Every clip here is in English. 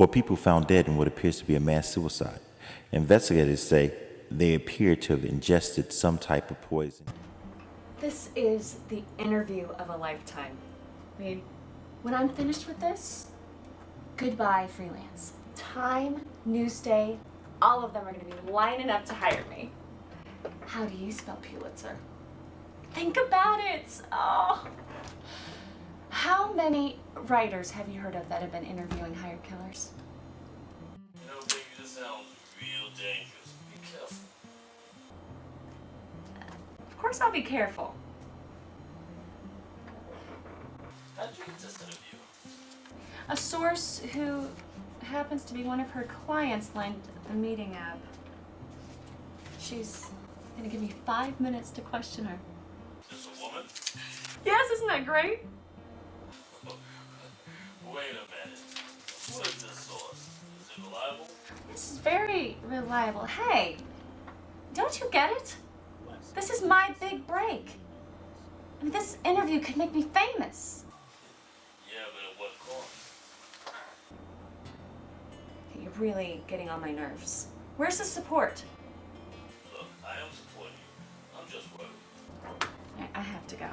4 people found dead in what appears to be a mass suicide. Investigators say they appear to have ingested some type of poison. This is the interview of a lifetime. I mean, when I'm finished with this, goodbye freelance. Time, Newsday, all of them are going to be lining up to hire me. How do you spell Pulitzer? Think about it. Oh. How many writers have you heard of that have been interviewing hired killers? You know, baby, this sounds real dangerous. Be careful. Of course I'll be careful. How'd you get this interview? A source who happens to be one of her clients lined a meeting up. She's gonna give me 5 minutes to question her. Is this a woman? Yes, isn't that great? Wait a minute. What is this source? Is it reliable? This is very reliable. Hey, don't you get it? This is my big break. I mean, this interview could make me famous. Yeah, but at what cost? You're really getting on my nerves. Where's the support? Look, I am supporting you. I'm just worried. I have to go.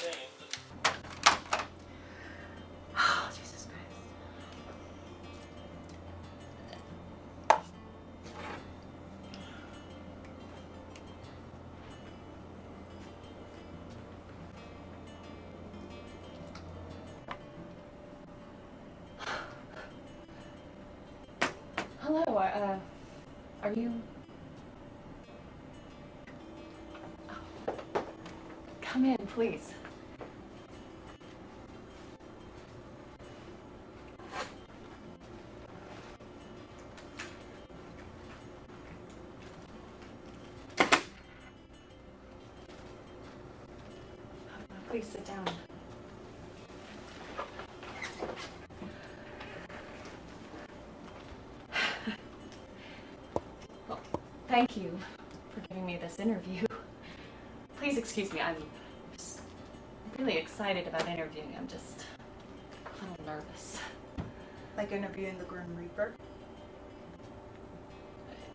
Jane, Oh, Jesus Christ. Hello, are you... Oh. Come in, please. Please sit down. Well, thank you for giving me this interview. Please excuse me, I'm just really excited about interviewing. I'm just a little nervous. Like interviewing the Grim Reaper?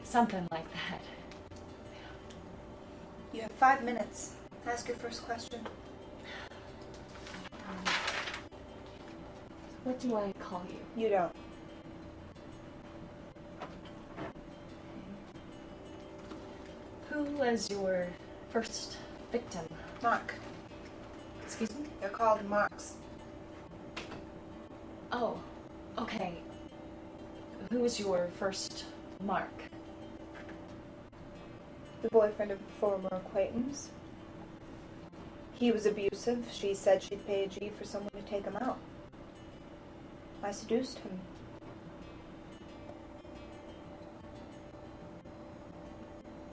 Something like that. You have 5 minutes. Ask your first question. What do I call you? You don't. Who was your first victim? Mark. Excuse me? They're called Marks. Oh, okay. Who was your first mark? The boyfriend of a former acquaintance. He was abusive. She said she'd pay a G for someone to take him out. I seduced him.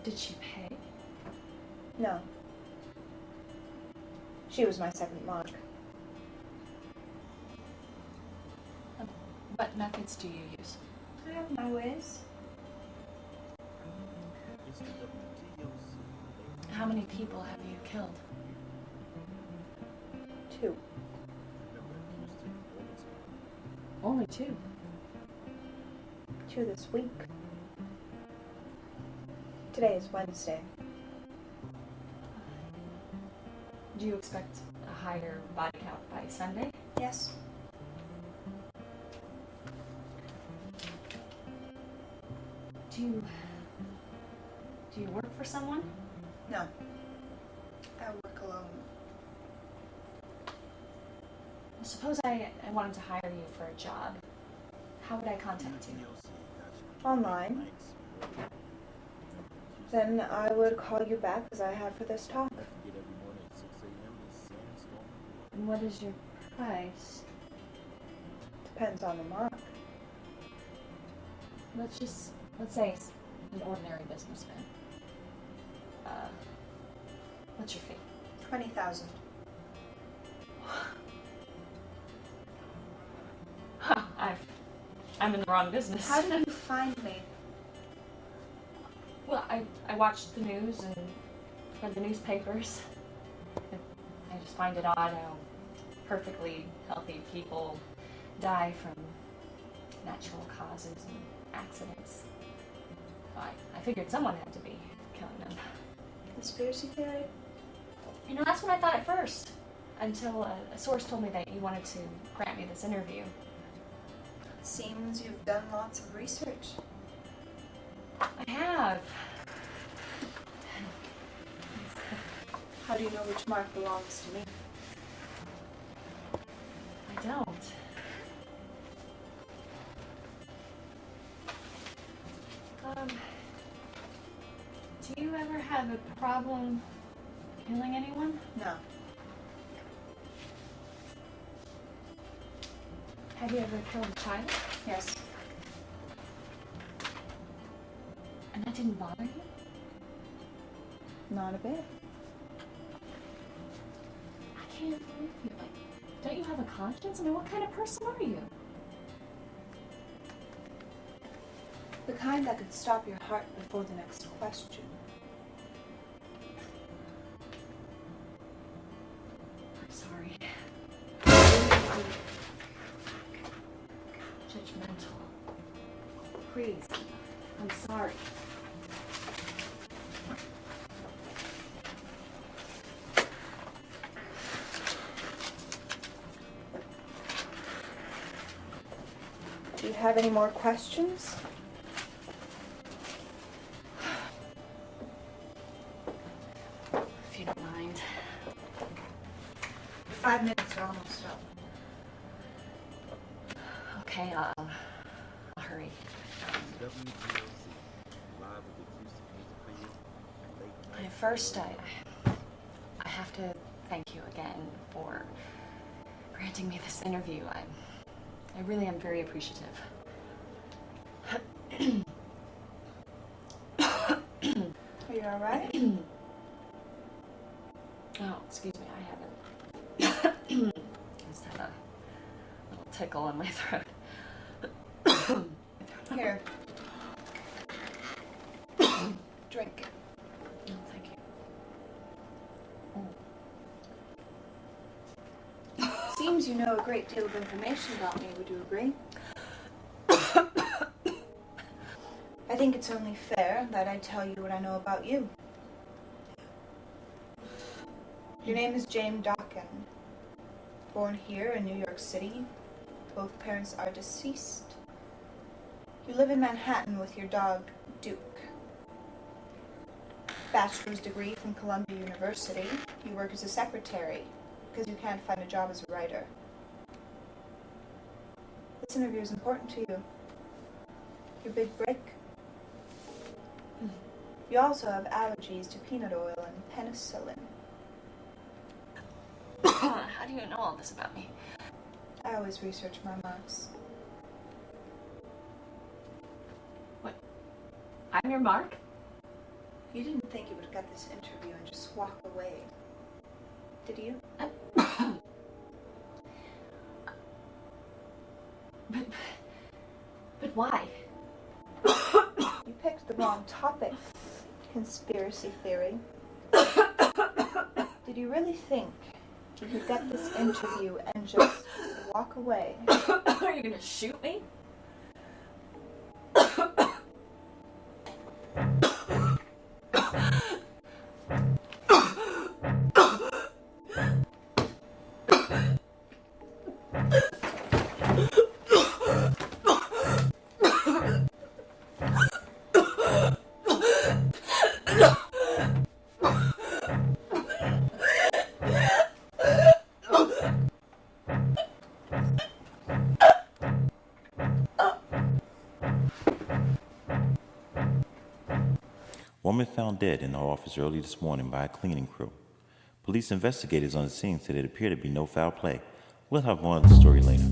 Did she pay? No. She was my second mark. What methods do you use? I have my ways. How many people have you killed? 2. Only 2. 2 this week. Today is Wednesday. Do you expect a higher body count by Sunday? Yes. Do you work for someone? No. I work alone. Suppose I wanted to hire you for a job. How would I contact you? Online. Then I would call you back as I have for this talk. And what is your price? Depends on the mark. Let's say it's an ordinary businessman. What's your fee? 20,000. Huh, I'm in the wrong business. How did you find me? Well, I watched the news and read the newspapers. I just find it odd how perfectly healthy people die from natural causes and accidents. I figured someone had to be killing them. Conspiracy theory? You know, that's what I thought at first, until a source told me that you wanted to grant me this interview. Seems you've done lots of research. I have. How do you know which mark belongs to me? I don't. Do you ever have a problem killing anyone? No. Have you ever killed a child? Yes. And that didn't bother you? Not a bit. I can't believe you. Like, don't you have a conscience? I mean, what kind of person are you? The kind that could stop your heart before the next question. I'm sorry. Judgmental. Please. I'm sorry. Do you have any more questions? If you don't mind. 5 minutes are almost up. Okay, I'll hurry. First, I have to thank you again for granting me this interview. I really am very appreciative. Are you all right? Oh, excuse me, I haven't. Just had a little tickle in my throat. Here. Drink. Oh, thank you. Seems you know a great deal of information about me, would you agree? I think it's only fair that I tell you what I know about you. Your name is James Dawkin. Born here in New York City. Both parents are deceased. You live in Manhattan with your dog, Duke. Bachelor's degree from Columbia University. You work as a secretary because you can't find a job as a writer. This interview is important to you. Your big break. You also have allergies to peanut oil and penicillin. How do you know all this about me? I always research my marks. What? I'm your mark? You didn't think you would get this interview and just walk away, did you? But why? You picked the wrong topic, conspiracy theory. Did you really think you could get this interview and just walk away? Are you gonna shoot me? Woman found dead in her office early this morning by a cleaning crew. Police investigators on the scene said it appeared to be no foul play. We'll have more of the story later.